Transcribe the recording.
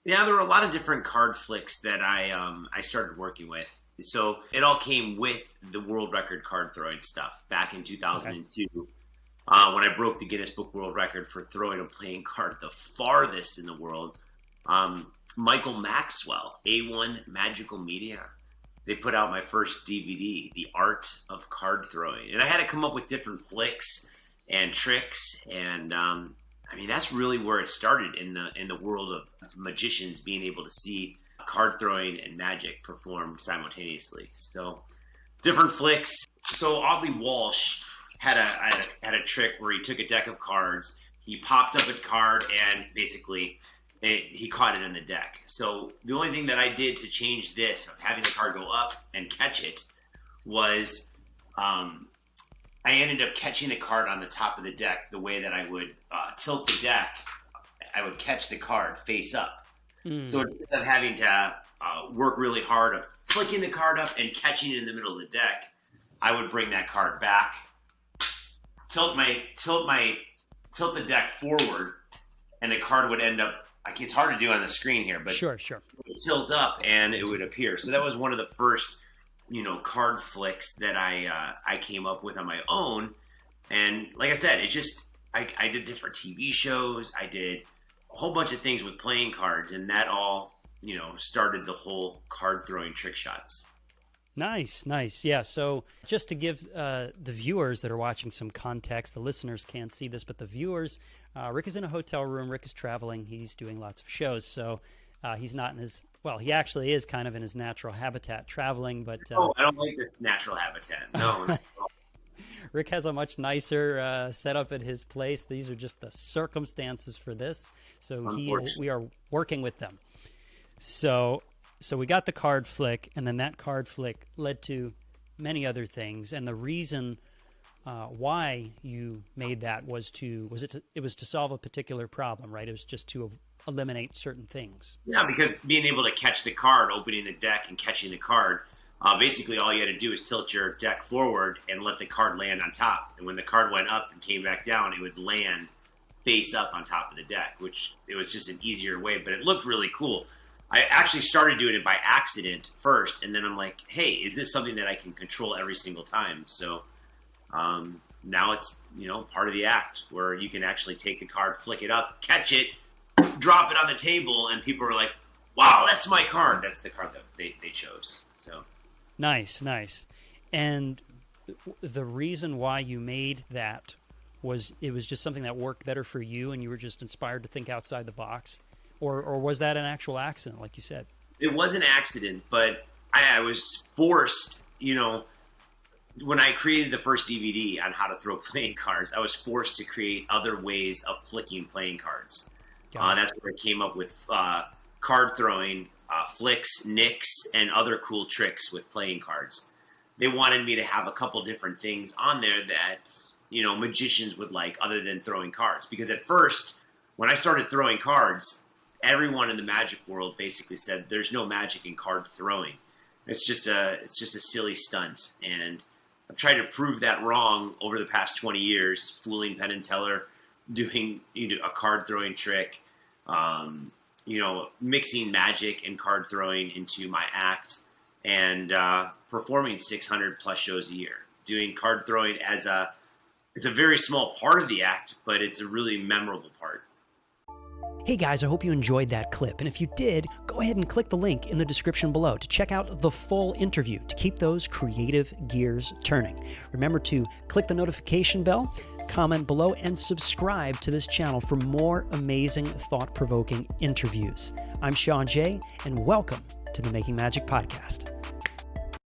Yeah, there were a lot of different card flicks that I started working with. So it all came with the world record card throwing stuff back in Okay. 2002 when I broke the Guinness Book World Record for throwing a playing card the farthest in the world. Michael Maxwell, A1 Magical Media, they put out my first DVD, The Art of Card Throwing. And I had to come up with different flicks and tricks. And I mean, that's really where it started in the world of magicians being able to see card throwing and magic performed simultaneously. So different flicks. So Audley Walsh had a trick where he took a deck of cards, he popped up a card, and basically he caught it in the deck. So the only thing that I did to change this, of having the card go up and catch it, was I ended up catching the card on the top of the deck the way that I would tilt the deck. I would catch the card face up. So instead of having to work really hard of flicking the card up and catching it in the middle of the deck, I would bring that card back, tilt the deck forward, and the card would end up. Like, it's hard to do on the screen here, but Sure. it would tilt up and it would appear. So that was one of the first, card flicks that I came up with on my own. And like I said, I did different TV shows. I did a whole bunch of things with playing cards, and that all, started the whole card throwing trick shots. Nice. Yeah. So just to give the viewers that are watching some context, the listeners can't see this, but the viewers, Rick is in a hotel room. Rick is traveling. He's doing lots of shows. So he's not in his, well, he actually is kind of in his natural habitat traveling, but. I don't like this natural habitat. No. Rick has a much nicer setup at his place. These are just the circumstances for this. So we are working with them. So we got the card flick, and then that card flick led to many other things. And the reason why you made that was to solve a particular problem, right? It was just to eliminate certain things. Yeah, because being able to catch the card, opening the deck and catching the card, basically all you had to do is tilt your deck forward and let the card land on top. And when the card went up and came back down, it would land face up on top of the deck, which it was just an easier way, but it looked really cool. I actually started doing it by accident first, and then I'm like, hey, is this something that I can control every single time? So now it's, part of the act where you can actually take the card, flick it up, catch it, drop it on the table, and people are like, wow, that's my card. That's the card that they chose. So Nice. And the reason why you made that was it was just something that worked better for you, and you were just inspired to think outside the box? Or was that an actual accident, like you said? It was an accident, but I was forced, when I created the first DVD on how to throw playing cards, I was forced to create other ways of flicking playing cards. That's where I came up with card throwing, flicks, nicks, and other cool tricks with playing cards. They wanted me to have a couple different things on there that, magicians would like other than throwing cards. Because at first, when I started throwing cards, everyone in the magic world basically said there's no magic in card throwing. It's just a silly stunt. And I've tried to prove that wrong over the past 20 years, fooling Penn and Teller, doing a card throwing trick, mixing magic and card throwing into my act, and performing 600 plus shows a year. Doing card throwing it's a very small part of the act, but it's a really memorable part. Hey guys, I hope you enjoyed that clip. And if you did, go ahead and click the link in the description below to check out the full interview to keep those creative gears turning. Remember to click the notification bell, comment below, and subscribe to this channel for more amazing, thought-provoking interviews. I'm Shaun Jay, and welcome to the Making Magic Podcast.